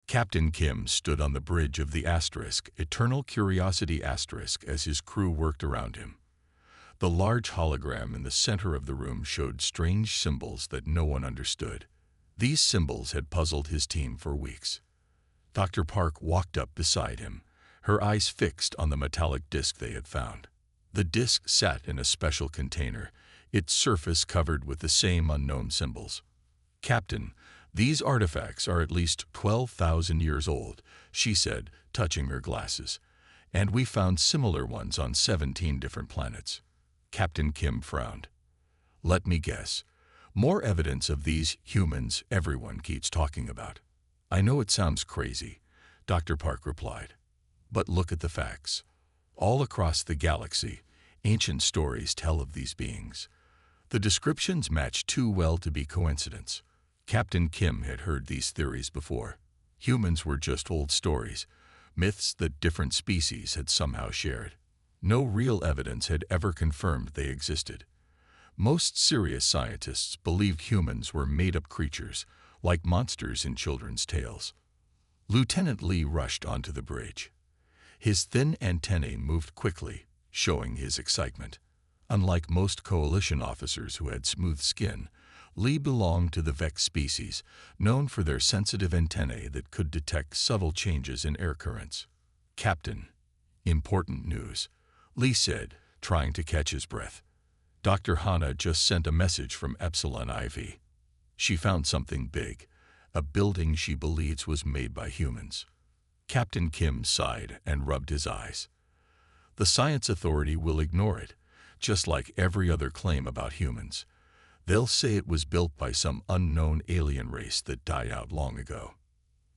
Captain Kim stood on the bridge of the asterisk, Eternal Curiosity asterisk, as his crew worked around him. The large hologram in the center of the room showed strange symbols that no one understood. These symbols had puzzled his team for weeks. Dr. Park walked up beside him, her eyes fixed on the metallic disc they had found. The disc sat in a special container, its surface covered with the same unknown symbols. "Captain, these artifacts are at least 12,000 years old," she said, touching her glasses, "and we found similar ones on 17 different planets." Captain Kim frowned. "Let me guess. More evidence of these humans everyone keeps talking about." "I know it sounds crazy," Dr. Park replied, "but look at the facts. All across the galaxy, ancient stories tell of these beings. The descriptions match too well to be coincidence." Captain Kim had heard these theories before. Humans were just old stories, myths that different species had somehow shared. No real evidence had ever confirmed they existed. Most serious scientists believed humans were made-up creatures, like monsters in children's tales. Lieutenant Lee rushed onto the bridge. His thin antennae moved quickly, showing his excitement. Unlike most coalition officers who had smooth skin, Lee belonged to the Vex species, known for their sensitive antennae that could detect subtle changes in air currents. "Captain, important news," Lee said, trying to catch his breath. "Dr. Hana just sent a message from Epsilon IV. She found something big, a building she believes was made by humans." Captain Kim sighed and rubbed his eyes. "The Science Authority will ignore it, just like every other claim about humans. They'll say it was built by some unknown alien race that died out long ago."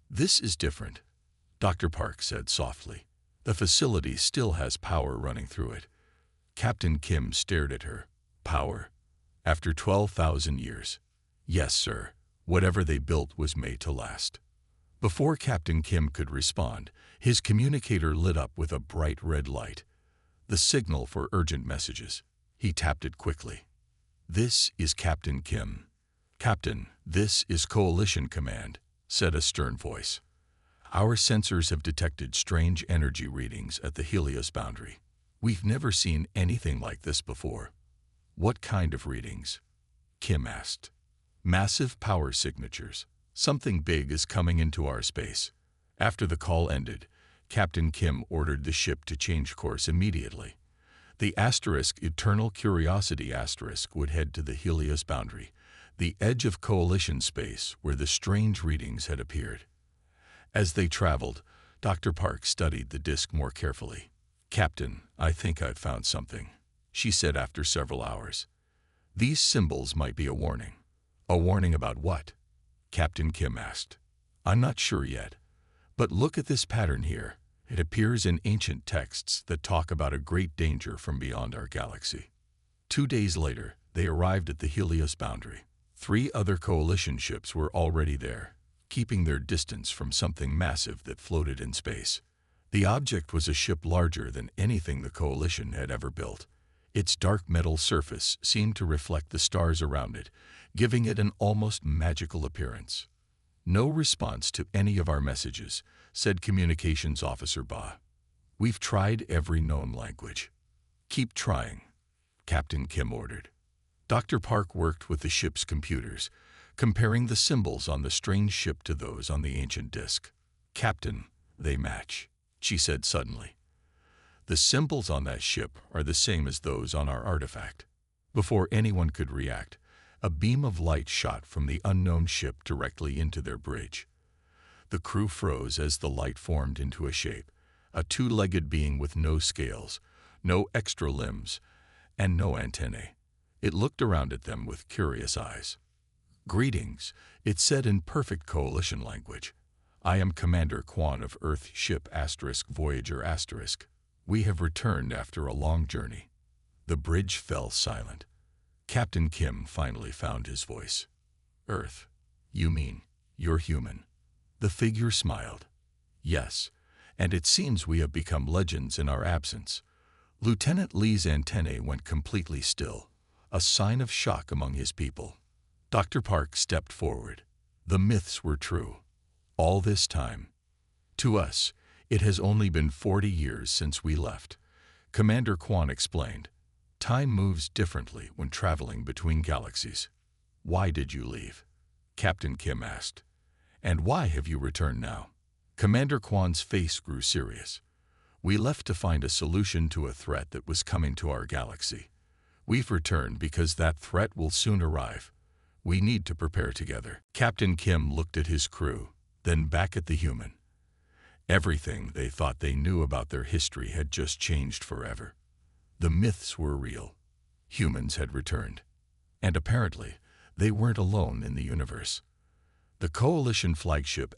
"This is different," Dr. Park said softly. "The facility still has power running through it." Captain Kim stared at her. "Power? After 12,000 years?" "Yes, sir. Whatever they built was made to last." Before Captain Kim could respond, his communicator lit up with a bright red light. The signal for urgent messages. He tapped it quickly. "This is Captain Kim." "Captain, this is Coalition Command," said a stern voice. "Our sensors have detected strange energy readings at the Helios boundary. We've never seen anything like this before." "What kind of readings?" Kim asked. "Massive power signatures. Something big is coming into our space." After the call ended, Captain Kim ordered the ship to change course immediately. The asterisk Eternal Curiosity asterisk would head to the Helios boundary, the edge of Coalition space where the strange readings had appeared. As they traveled, Dr. Park studied the disk more carefully. "Captain, I think I've found something," she said after several hours. "These symbols might be a warning." "A warning about what?" Captain Kim asked. "I'm not sure yet. But look at this pattern here. It appears in ancient texts that talk about a great danger from beyond our galaxy." 2 days later, they arrived at the Helios boundary. 3 other Coalition ships were already there, keeping their distance from something massive that floated in space. The object was a ship larger than anything the Coalition had ever built. Its dark metal surface seemed to reflect the stars around it, giving it an almost magical appearance. "No response to any of our messages," said Communications Officer Ba. "We've tried every known language." "Keep trying," Captain Kim ordered. Dr. Park worked with the ship's computers, comparing the symbols on the strange ship to those on the ancient disk. "Captain, they match," she said suddenly. "The symbols on that ship are the same as those on our artifact." Before anyone could react, a beam of light shot from the unknown ship directly into their bridge. The crew froze as the light formed into a shape, a 2-legged being with no scales, no extra limbs, and no antennae. It looked around at them with curious eyes. "Greetings," it said in perfect Coalition language. "I am Commander Quan of Earth Ship Voyager *. We have returned after a long journey." The bridge fell silent. Captain Kim finally found his voice. "Earth? You mean you're human?" The figure smiled. "Yes, and it seems we have become legends in our absence." Lieutenant Lee's antennae went completely still, a sign of shock among his people. Dr. Park stepped forward. The myths were true. All this time. To us, it has only been 40 years since we left. Commander Kwan explained. Time moves differently when traveling between galaxies. Why did you leave? Captain Kim asked. And why have you returned now? Commander Kwan's face grew serious. We left to find a solution to a threat that was coming to our galaxy. We've returned because that threat will soon arrive. We need to prepare together. Captain Kim looked at his crew, then back at the human. Everything they thought they knew about their history had just changed forever. The myths were real. Humans had returned. And apparently, they weren't alone in the universe. The Coalition flagship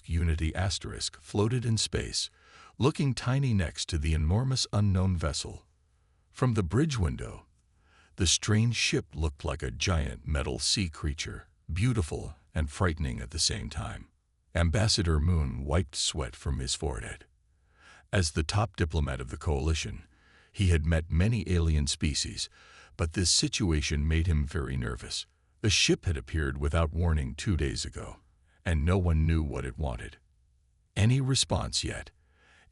Unity floated in space, looking tiny next to the enormous unknown vessel. From the bridge window, the strange ship looked like a giant metal sea creature, beautiful and frightening at the same time. Ambassador Moon wiped sweat from his forehead. As the top diplomat of the Coalition, he had met many alien species, but this situation made him very nervous. The ship had appeared without warning 2 days ago, and no one knew what it wanted. Any response yet?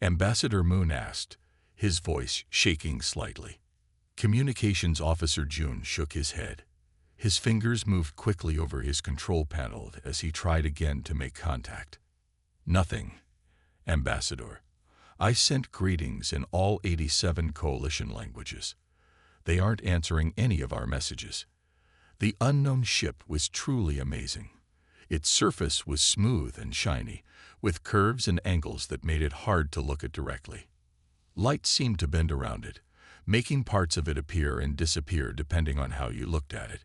Ambassador Moon asked, his voice shaking slightly. Communications Officer Jun shook his head. His fingers moved quickly over his control panel as he tried again to make contact. Nothing, Ambassador. I sent greetings in all 87 Coalition languages. They aren't answering any of our messages. The unknown ship was truly amazing. Its surface was smooth and shiny, with curves and angles that made it hard to look at directly. Light seemed to bend around it, making parts of it appear and disappear depending on how you looked at it.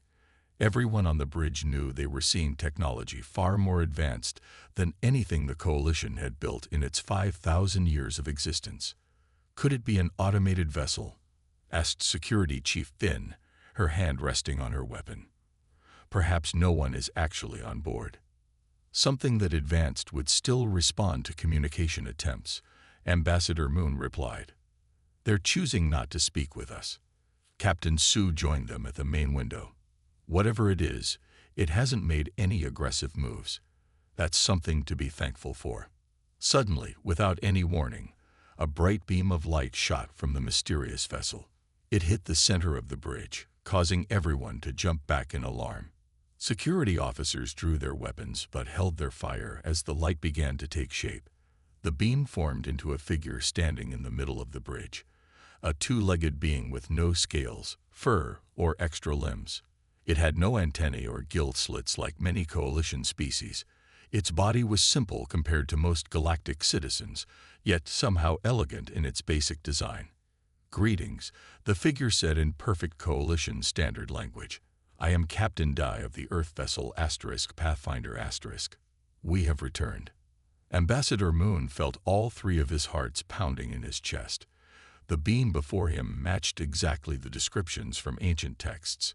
Everyone on the bridge knew they were seeing technology far more advanced than anything the Coalition had built in its 5,000 years of existence. Could it be an automated vessel? Asked Security Chief Finn, her hand resting on her weapon. Perhaps no one is actually on board. Something that advanced would still respond to communication attempts, Ambassador Moon replied. They're choosing not to speak with us. Captain Su joined them at the main window. Whatever it is, it hasn't made any aggressive moves. That's something to be thankful for. Suddenly, without any warning, a bright beam of light shot from the mysterious vessel. It hit the center of the bridge, causing everyone to jump back in alarm. Security officers drew their weapons but held their fire as the light began to take shape. The beam formed into a figure standing in the middle of the bridge, a two-legged being with no scales, fur, or extra limbs. It had no antennae or gill slits like many Coalition species. Its body was simple compared to most galactic citizens, yet somehow elegant in its basic design. Greetings, the figure said in perfect Coalition standard language. I am Captain Dai of the Earth vessel Pathfinder *. We have returned. Ambassador Moon felt all three of his hearts pounding in his chest. The beam before him matched exactly the descriptions from ancient texts.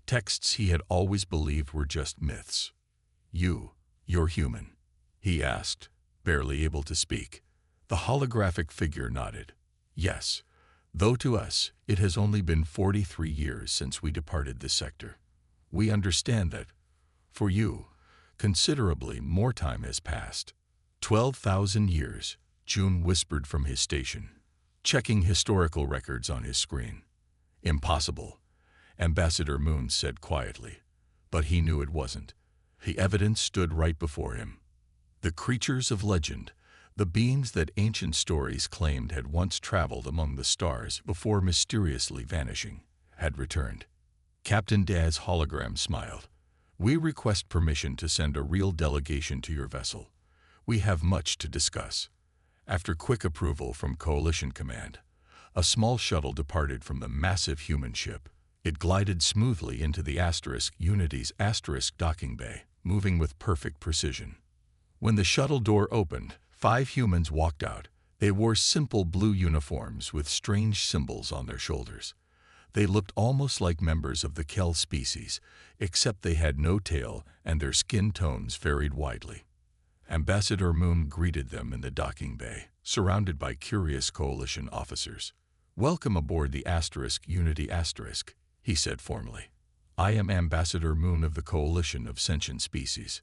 Texts he had always believed were just myths. You're human? He asked, barely able to speak. The holographic figure nodded. Yes, though to us it has only been 43 years since we departed this sector. We understand that, for you, considerably more time has passed. 12,000 years, Jun whispered from his station, checking historical records on his screen. Impossible, Ambassador Moon said quietly, but he knew it wasn't. The evidence stood right before him. The creatures of legend, the beings that ancient stories claimed had once traveled among the stars before mysteriously vanishing, had returned. Captain Daz's hologram smiled. We request permission to send a real delegation to your vessel. We have much to discuss. After quick approval from Coalition Command, a small shuttle departed from the massive human ship. It glided smoothly into the Unity's docking bay, moving with perfect precision. When the shuttle door opened, 5 humans walked out. They wore simple blue uniforms with strange symbols on their shoulders. They looked almost like members of the Kel species, except they had no tail and their skin tones varied widely. Ambassador Moon greeted them in the docking bay, surrounded by curious Coalition officers. Welcome aboard the Unity *, he said formally. I am Ambassador Moon of the Coalition of Sentient Species.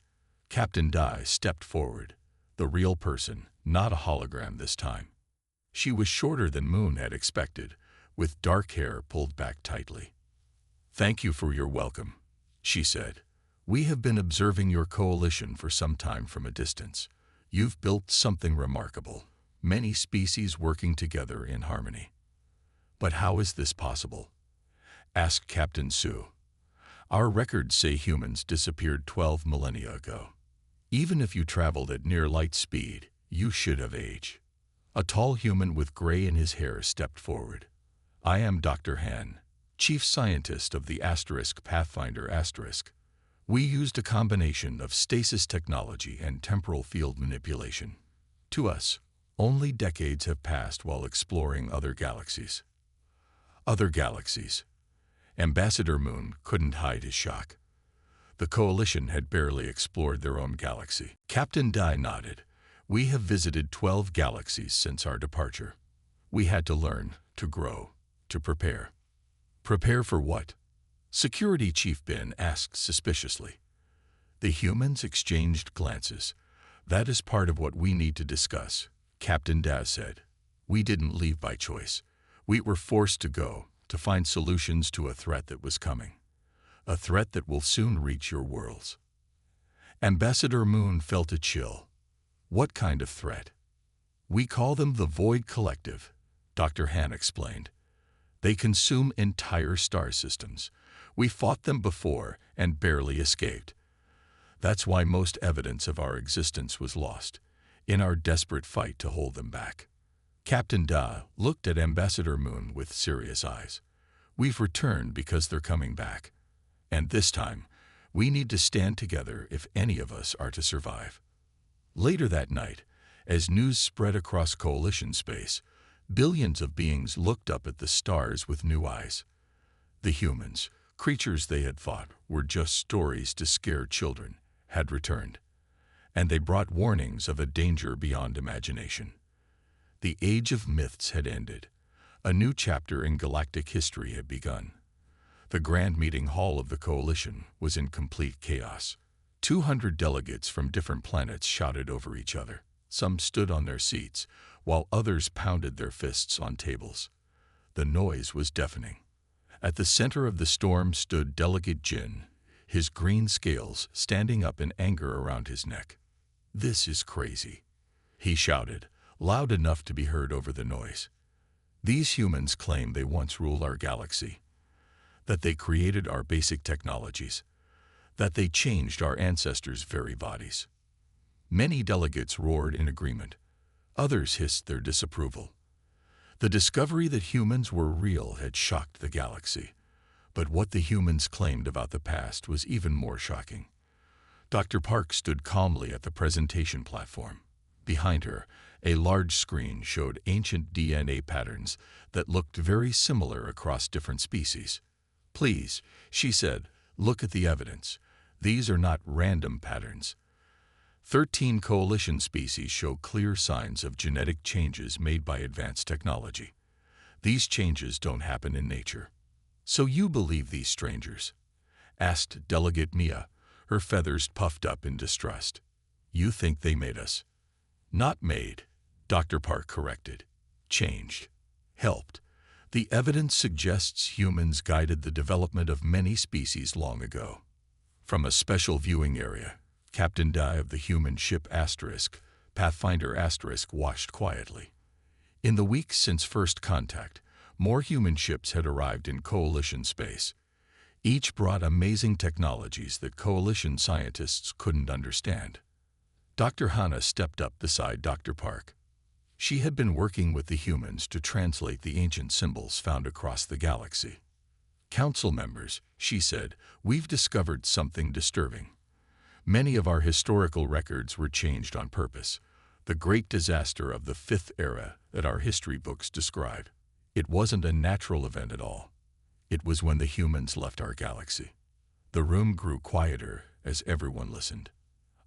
Captain Dai stepped forward, the real person, not a hologram this time. She was shorter than Moon had expected, with dark hair pulled back tightly. "Thank you for your welcome," she said. "We have been observing your coalition for some time from a distance. You've built something remarkable, many species working together in harmony." "But how is this possible?" asked Captain Su. "Our records say humans disappeared 12 millennia ago. Even if you traveled at near light speed, you should have aged." A tall human with gray in his hair stepped forward. "I am Dr. Han, chief scientist of the Pathfinder *. We used a combination of stasis technology and temporal field manipulation. To us, only decades have passed while exploring other galaxies." Other galaxies. Ambassador Moon couldn't hide his shock. The coalition had barely explored their own galaxy. Captain Dai nodded. "We have visited 12 galaxies since our departure. We had to learn, to grow, to prepare." "Prepare for what?" Security Chief Bin asked suspiciously. The humans exchanged glances. "That is part of what we need to discuss," Captain Dai said. "We didn't leave by choice. We were forced to go, to find solutions to a threat that was coming. A threat that will soon reach your worlds." Ambassador Moon felt a chill. "What kind of threat?" "We call them the Void Collective," Dr. Han explained. "They consume entire star systems. We fought them before and barely escaped. That's why most evidence of our existence was lost, in our desperate fight to hold them back." Captain Da looked at Ambassador Moon with serious eyes. "We've returned because they're coming back. And this time, we need to stand together if any of us are to survive." Later that night, as news spread across coalition space, billions of beings looked up at the stars with new eyes. The humans, creatures they had thought were just stories to scare children, had returned. And they brought warnings of a danger beyond imagination. The age of myths had ended. A new chapter in galactic history had begun. The grand meeting hall of the coalition was in complete chaos. 200 delegates from different planets shouted over each other. Some stood on their seats, while others pounded their fists on tables. The noise was deafening. At the center of the storm stood Delegate Jin, his green scales standing up in anger around his neck. "This is crazy," he shouted, loud enough to be heard over the noise. "These humans claim they once ruled our galaxy, that they created our basic technologies, that they changed our ancestors' very bodies." Many delegates roared in agreement. Others hissed their disapproval. The discovery that humans were real had shocked the galaxy. But what the humans claimed about the past was even more shocking. Dr. Park stood calmly at the presentation platform. Behind her, a large screen showed ancient DNA patterns that looked very similar across different species. "Please," she said, "look at the evidence. These are not random patterns. 13 coalition species show clear signs of genetic changes made by advanced technology. These changes don't happen in nature." "So you believe these strangers?" asked Delegate Mia, her feathers puffed up in distrust. "You think they made us?" "Not made," Dr. Park corrected. "Changed. Helped. The evidence suggests humans guided the development of many species long ago." From a special viewing area, Captain Dai of the human ship Pathfinder * watched quietly. In the weeks since first contact, more human ships had arrived in coalition space. Each brought amazing technologies that coalition scientists couldn't understand. Dr. Hana stepped up beside Dr. Park. She had been working with the humans to translate the ancient symbols found across the galaxy. "Council members," she said, "we've discovered something disturbing. Many of our historical records were changed on purpose. The great disaster of the Fifth Era that our history books describe. It wasn't a natural event at all. It was when the humans left our galaxy." The room grew quieter as everyone listened.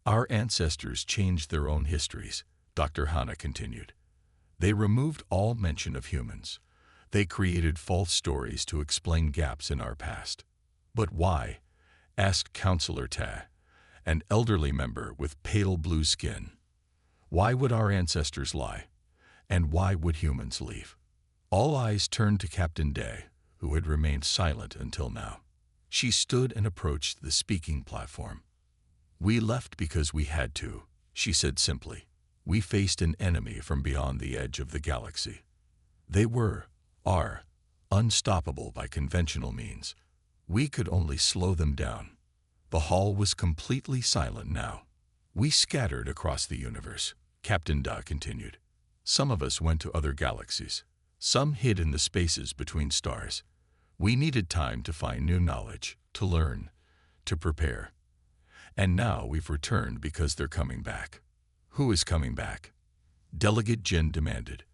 "Our ancestors changed their own histories," Dr. Hana continued. "They removed all mention of humans. They created false stories to explain gaps in our past." "But why?" asked Counselor Ta, an elderly member with pale blue skin. Why would our ancestors lie? And why would humans leave? All eyes turned to Captain Day, who had remained silent until now. She stood and approached the speaking platform. "We left because we had to," she said simply. "We faced an enemy from beyond the edge of the galaxy. They are, unstoppable by conventional means. We could only slow them down." The hall was completely silent now. "We scattered across the universe," Captain Da continued. "Some of us went to other galaxies. Some hid in the spaces between stars. We needed time to find new knowledge, to learn, to prepare. And now we've returned because they're coming back." "Who is coming back?" Delegate Jin demanded.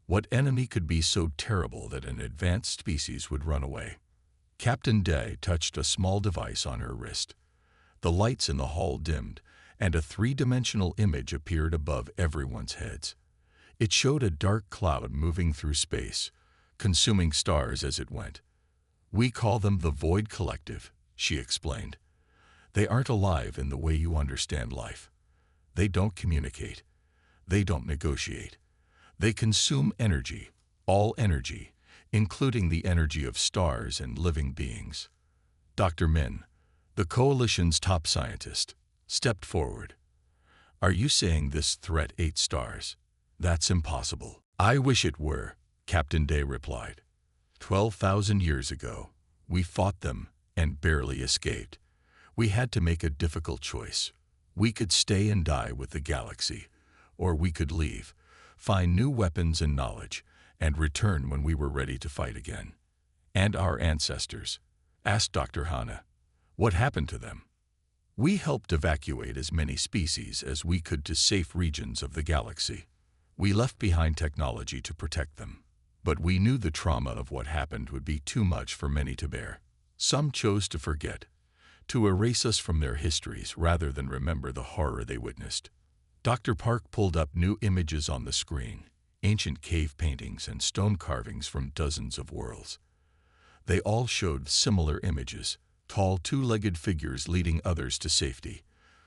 What enemy could be so terrible that an advanced species would run away? Captain Day touched a small device on her wrist. The lights in the hall dimmed, and a three-dimensional image appeared above everyone's heads. It showed a dark cloud moving through space, consuming stars as it went. "We call them the Void Collective," she explained. "They aren't alive in the way you understand life. They don't communicate. They don't negotiate. They consume energy, all energy, including the energy of stars and living beings." Dr. Min, the Coalition's top scientist, stepped forward. "Are you saying this threat ate stars? That's impossible." "I wish it were," Captain Day replied. 12,000 years ago, we fought them and barely escaped. We had to make a difficult choice. We could stay and die with the galaxy, or we could leave, find new weapons and knowledge, and return when we were ready to fight again." "And our ancestors?" asked Dr. Hana. "What happened to them?" "We helped evacuate as many species as we could to safe regions of the galaxy. We left behind technology to protect them. But we knew the trauma of what happened would be too much for many to bear. Some chose to forget, to erase us from their histories rather than remember the horror they witnessed." Dr. Park pulled up new images on the screen, ancient cave paintings and stone carvings from dozens of worlds. They all showed similar images, tall two-legged figures leading others to safety,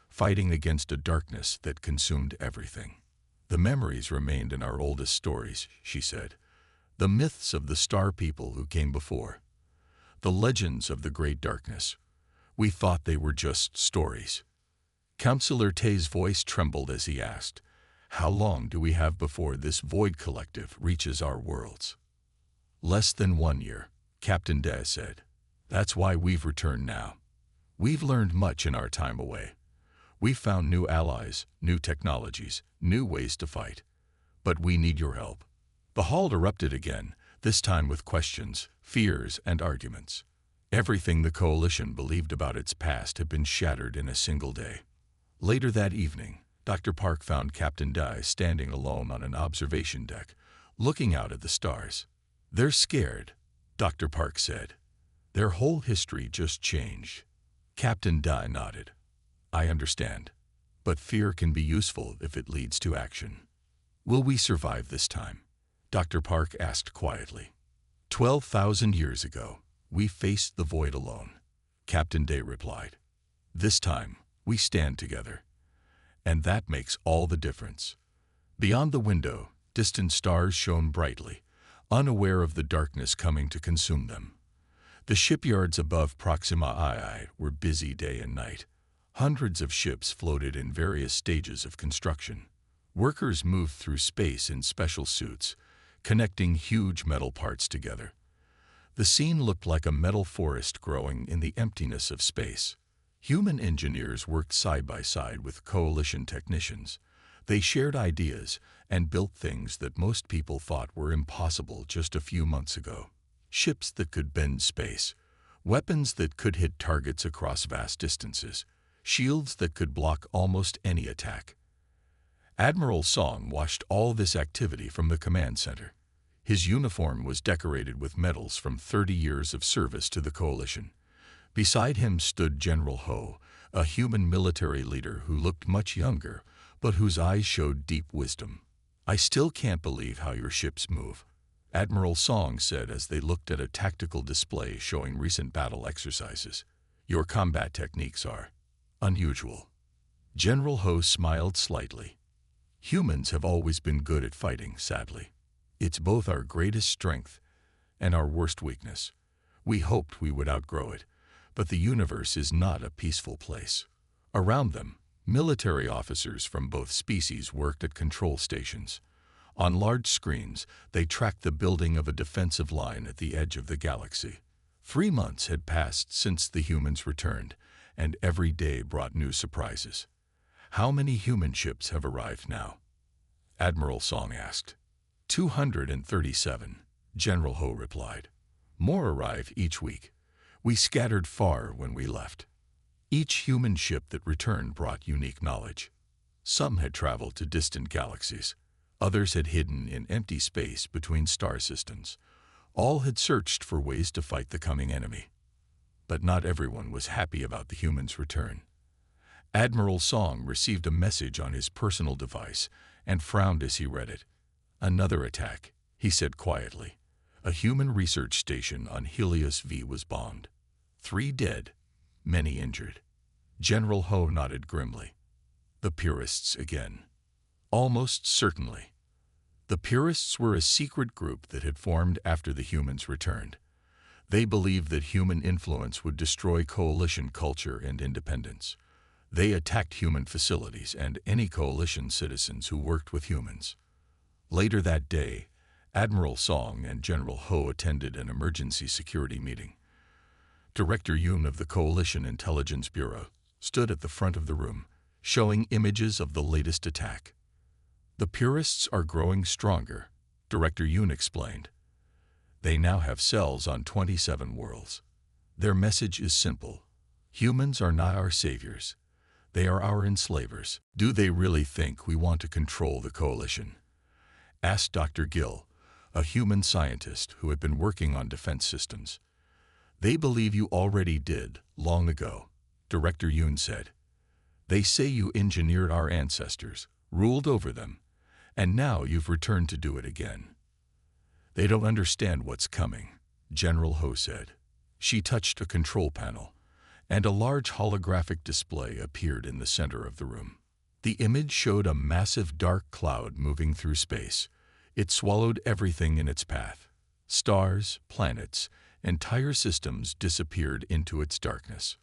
fighting against a darkness that consumed everything. "The memories remained in our oldest stories," she said. "The myths of the star people who came before. The legends of the great darkness. We thought they were just stories." Counselor Tay's voice trembled as he asked, "How long do we have before this Void Collective reaches our worlds?" "Less than 1 year," Captain Day said. "That's why we've returned now. We've learned much in our time away. We've found new allies, new technologies, new ways to fight. But we need your help." The hall erupted again, this time with questions, fears, and arguments. Everything the Coalition believed about its past had been shattered in a single day. Later that evening, Dr. Park found Captain Dye standing alone on an observation deck, looking out at the stars. "They're scared," Dr. Park said. "Their whole history just changed." Captain Dye nodded. "I understand. But fear can be useful if it leads to action." "Will we survive this time?" Dr. Park asked quietly. 12,000 years ago, we faced the void alone," Captain Day replied. "This time, we stand together. And that makes all the difference." Beyond the window, distant stars shone brightly, unaware of the darkness coming to consume them. The shipyards above Proxima II were busy day and night. Hundreds of ships floated in various stages of construction. Workers moved through space in special suits, connecting huge metal parts together. The scene looked like a metal forest growing in the emptiness of space. Human engineers worked side by side with Coalition technicians. They shared ideas and built things that most people thought were impossible just a few months ago. Ships that could bend space, weapons that could hit targets across vast distances, shields that could block almost any attack. Admiral Song watched all this activity from the command center. His uniform was decorated with medals from 30 years of service to the Coalition. Beside him stood General Ho, a human military leader who looked much younger, but whose eyes showed deep wisdom. "I still can't believe how your ships move," Admiral Song said as they looked at a tactical display showing recent battle exercises. "Your combat techniques are unusual." General Ho smiled slightly. Humans have always been good at fighting, sadly. It's both our greatest strength and our worst weakness. We hoped we would outgrow it, but the universe is not a peaceful place. Around them, military officers from both species worked at control stations. On large screens, they tracked the building of a defensive line at the edge of the galaxy. 3 months had passed since the humans returned, and every day brought new surprises. How many human ships have arrived now? Admiral Song asked. 237, General Ho replied. More arrive each week. We scattered far when we left. Each human ship that returned brought unique knowledge. Some had traveled to distant galaxies. Others had hidden in empty space between star systems. All had searched for ways to fight the coming enemy. But not everyone was happy about the humans' return. Admiral Song received a message on his personal device and frowned as he read it. Another attack, he said quietly. A human research station on Helios V was bombed. 3 dead, many injured. General Ho nodded grimly. The Purists again. Almost certainly. The Purists were a secret group that had formed after the humans returned. They believed that human influence would destroy coalition culture and independence. They attacked human facilities and any coalition citizens who worked with humans. Later that day, Admiral Song and General Ho attended an emergency security meeting. Director Yoon of the Coalition Intelligence Bureau stood at the front of the room, showing images of the latest attack. The Purists are growing stronger, Director Yoon explained. They now have cells on 27 worlds. Their message is simple. Humans are not our saviors. They are our enslavers. Do they really think we want to control the coalition? Asked Dr. Gill, a human scientist who had been working on defense systems. They believe you already did, long ago, Director Yoon said. They say you engineered our ancestors, ruled over them, and now you've returned to do it again. They don't understand what's coming, General Ho said. She touched a control panel, and a large holographic display appeared in the center of the room. The image showed a massive dark cloud moving through space. It swallowed everything in its path. Stars, planets, entire systems disappeared into its darkness.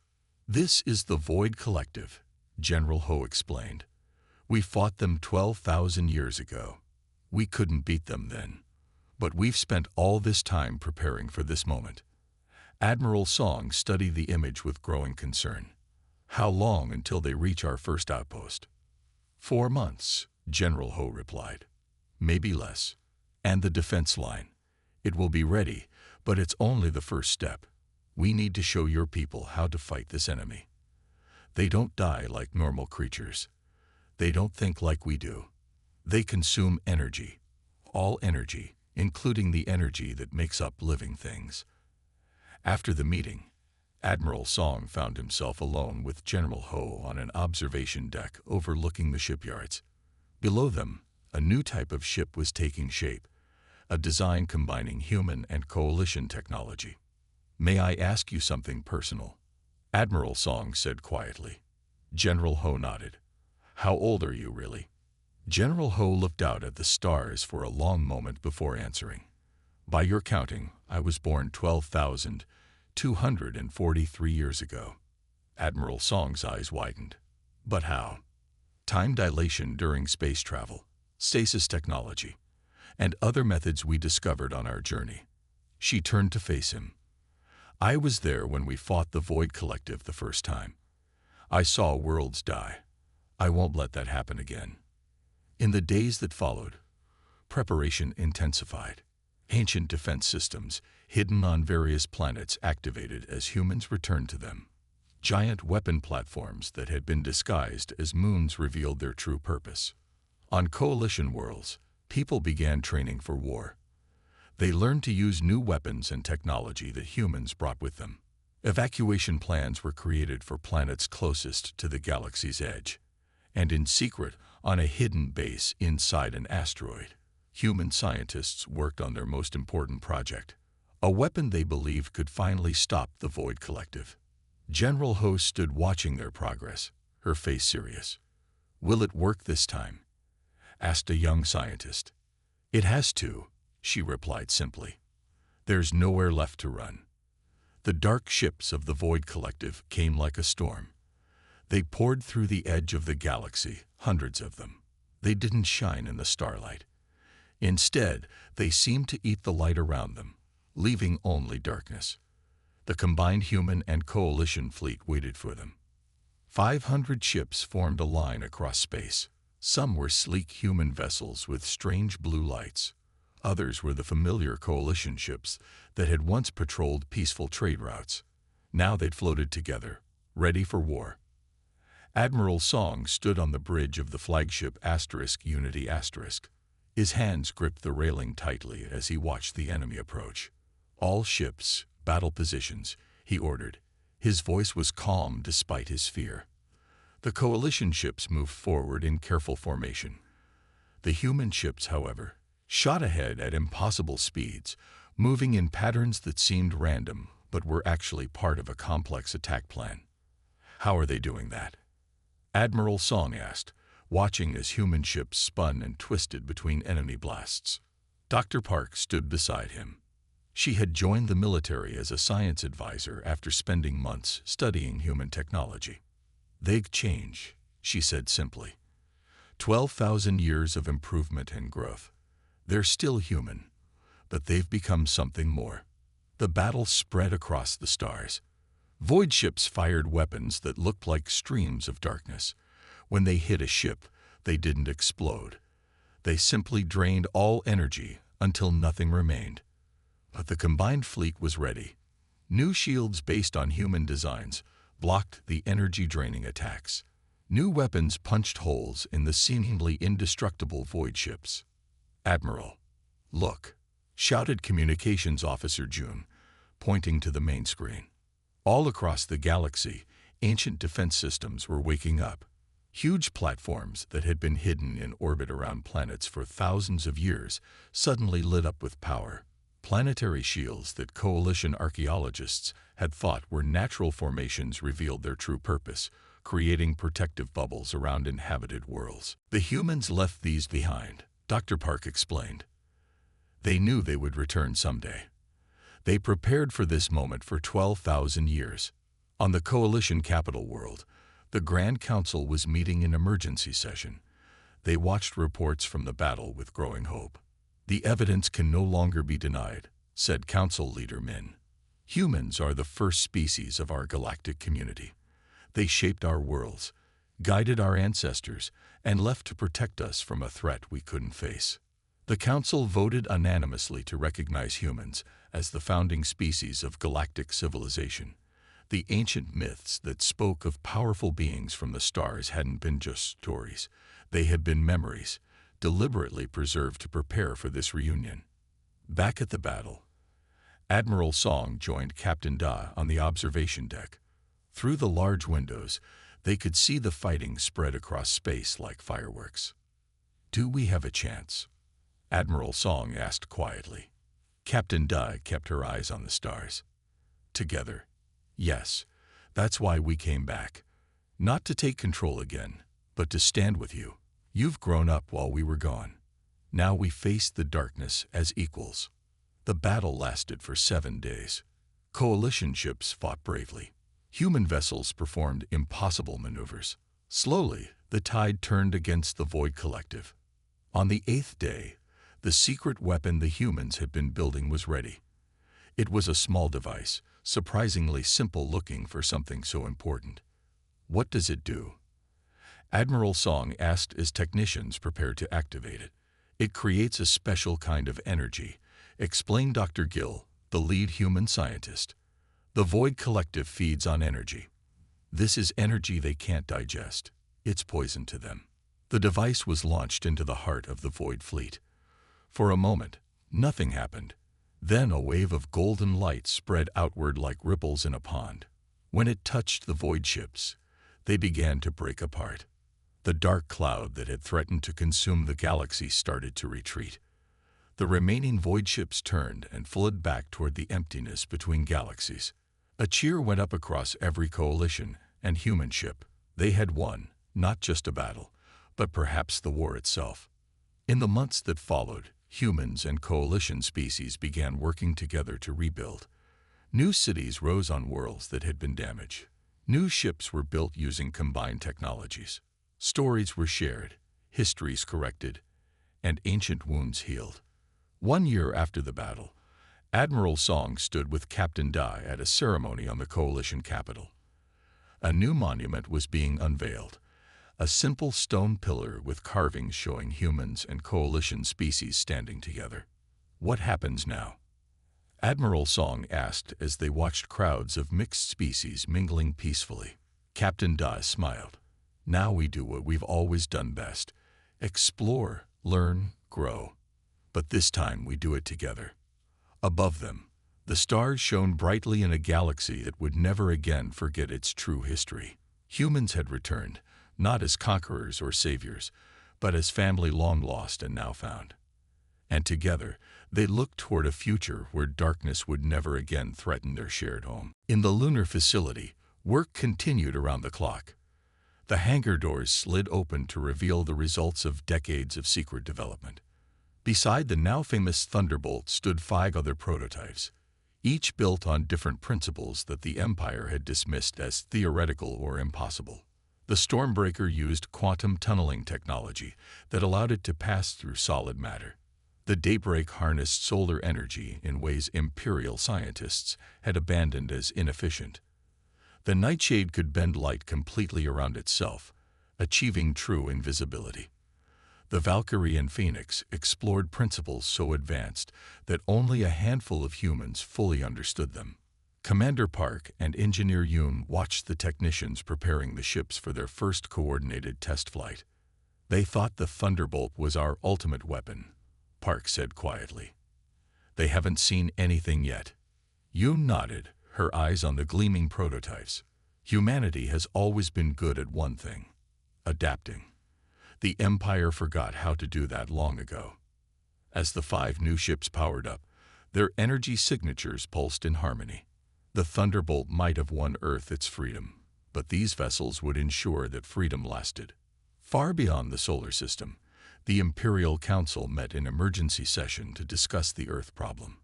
This is the Void Collective, General Ho explained. We fought them 12,000 years ago. We couldn't beat them then. But we've spent all this time preparing for this moment. Admiral Song studied the image with growing concern. How long until they reach our first outpost? 4 months, General Ho replied. Maybe less. And the defense line. It will be ready, but it's only the first step. We need to show your people how to fight this enemy. They don't die like normal creatures. They don't think like we do. They consume energy. All energy, including the energy that makes up living things. After the meeting, Admiral Song found himself alone with General Ho on an observation deck overlooking the shipyards. Below them, a new type of ship was taking shape, a design combining human and coalition technology. May I ask you something personal? Admiral Song said quietly. General Ho nodded. How old are you, really? General Ho looked out at the stars for a long moment before answering. By your counting, I was born 12,243 years ago. Admiral Song's eyes widened. But how? Time dilation during space travel, stasis technology, and other methods we discovered on our journey. She turned to face him. I was there when we fought the Void Collective the first time. I saw worlds die. I won't let that happen again. In the days that followed, preparation intensified. Ancient defense systems, hidden on various planets, activated as humans returned to them. Giant weapon platforms that had been disguised as moons revealed their true purpose. On coalition worlds, people began training for war. They learned to use new weapons and technology that humans brought with them. Evacuation plans were created for planets closest to the galaxy's edge. And in secret, on a hidden base inside an asteroid, human scientists worked on their most important project, a weapon they believed could finally stop the Void Collective. General Ho stood watching their progress, her face serious. "Will it work this time?" asked a young scientist. "It has to," she replied simply. "There's nowhere left to run." The dark ships of the Void Collective came like a storm. They poured through the edge of the galaxy, hundreds of them. They didn't shine in the starlight. Instead, they seemed to eat the light around them, leaving only darkness. The combined human and coalition fleet waited for them. 500 ships formed a line across space. Some were sleek human vessels with strange blue lights. Others were the familiar coalition ships that had once patrolled peaceful trade routes. Now they'd floated together, ready for war. Admiral Song stood on the bridge of the flagship Unity *. His hands gripped the railing tightly as he watched the enemy approach. "All ships, battle positions," he ordered. His voice was calm despite his fear. The coalition ships moved forward in careful formation. The human ships, however, shot ahead at impossible speeds, moving in patterns that seemed random but were actually part of a complex attack plan. "How are they doing that?" Admiral Song asked, watching as human ships spun and twisted between enemy blasts. Dr. Park stood beside him. She had joined the military as a science advisor after spending months studying human technology. "They change," she said simply. 12,000 years of improvement and growth. They're still human, but they've become something more. The battle spread across the stars. Void ships fired weapons that looked like streams of darkness. When they hit a ship, they didn't explode. They simply drained all energy until nothing remained. But the combined fleet was ready. New shields based on human designs blocked the energy-draining attacks. New weapons punched holes in the seemingly indestructible void ships. "Admiral, look," shouted Communications Officer June, pointing to the main screen. All across the galaxy, ancient defense systems were waking up. Huge platforms that had been hidden in orbit around planets for thousands of years suddenly lit up with power. Planetary shields that coalition archaeologists had thought were natural formations revealed their true purpose, creating protective bubbles around inhabited worlds. "The humans left these behind," Dr. Park explained. "They knew they would return someday. They prepared for this moment for 12,000 years. On the coalition capital world, the Grand Council was meeting in emergency session. They watched reports from the battle with growing hope. "The evidence can no longer be denied," said Council Leader Min. "Humans are the first species of our galactic community. They shaped our worlds, guided our ancestors, and left to protect us from a threat we couldn't face." The Council voted unanimously to recognize humans as the founding species of galactic civilization. The ancient myths that spoke of powerful beings from the stars hadn't been just stories. They had been memories, deliberately preserved to prepare for this reunion. Back at the battle, Admiral Song joined Captain Da on the observation deck. Through the large windows, they could see the fighting spread across space like fireworks. "Do we have a chance?" Admiral Song asked quietly. Captain Da kept her eyes on the stars. "Together, yes. That's why we came back. Not to take control again, but to stand with you. You've grown up while we were gone. Now we face the darkness as equals." The battle lasted for 7 days. Coalition ships fought bravely. Human vessels performed impossible maneuvers. Slowly, the tide turned against the Void Collective. On the 8th day, the secret weapon the humans had been building was ready. It was a small device, surprisingly simple looking for something so important. "What does it do?" Admiral Song asked as technicians prepared to activate it. "It creates a special kind of energy," explained Dr. Gill, the lead human scientist. "The Void Collective feeds on energy. This is energy they can't digest. It's poison to them." The device was launched into the heart of the Void Fleet. For a moment, nothing happened. Then a wave of golden light spread outward like ripples in a pond. When it touched the Void ships, they began to break apart. The dark cloud that had threatened to consume the galaxy started to retreat. The remaining Void ships turned and fled back toward the emptiness between galaxies. A cheer went up across every coalition and human ship. They had won, not just a battle, but perhaps the war itself. In the months that followed, humans and coalition species began working together to rebuild. New cities rose on worlds that had been damaged. New ships were built using combined technologies. Stories were shared, histories corrected, and ancient wounds healed. 1 year after the battle, Admiral Song stood with Captain Dai at a ceremony on the coalition capital. A new monument was being unveiled, a simple stone pillar with carvings showing humans and coalition species standing together. What happens now? Admiral Song asked as they watched crowds of mixed species mingling peacefully. Captain Dai smiled. Now we do what we've always done best: explore, learn, grow. But this time we do it together. Above them, the stars shone brightly in a galaxy that would never again forget its true history. Humans had returned, not as conquerors or saviors, but as family long lost and now found. And together, they looked toward a future where darkness would never again threaten their shared home. In the lunar facility, work continued around the clock. The hangar doors slid open to reveal the results of decades of secret development. Beside the now famous Thunderbolt stood 5 other prototypes, each built on different principles that the Empire had dismissed as theoretical or impossible. The Stormbreaker used quantum tunneling technology that allowed it to pass through solid matter. The Daybreak harnessed solar energy in ways Imperial scientists had abandoned as inefficient. The Nightshade could bend light completely around itself, achieving true invisibility. The Valkyrie and Phoenix explored principles so advanced that only a handful of humans fully understood them. Commander Park and Engineer Yoon watched the technicians preparing the ships for their first coordinated test flight. They thought the Thunderbolt was our ultimate weapon, Park said quietly. They haven't seen anything yet. Yoon nodded, her eyes on the gleaming prototypes. Humanity has always been good at one thing: adapting. The Empire forgot how to do that long ago. As the 5 new ships powered up, their energy signatures pulsed in harmony. The Thunderbolt might have won Earth its freedom, but these vessels would ensure that freedom lasted. Far beyond the solar system, the Imperial Council met in emergency session to discuss the Earth problem.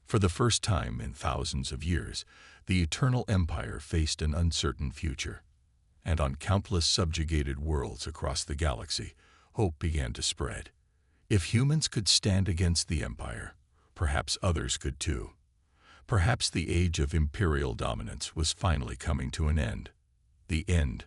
For the first time in thousands of years, the Eternal Empire faced an uncertain future. And on countless subjugated worlds across the galaxy, hope began to spread. If humans could stand against the Empire, perhaps others could too. Perhaps the age of Imperial dominance was finally coming to an end. The end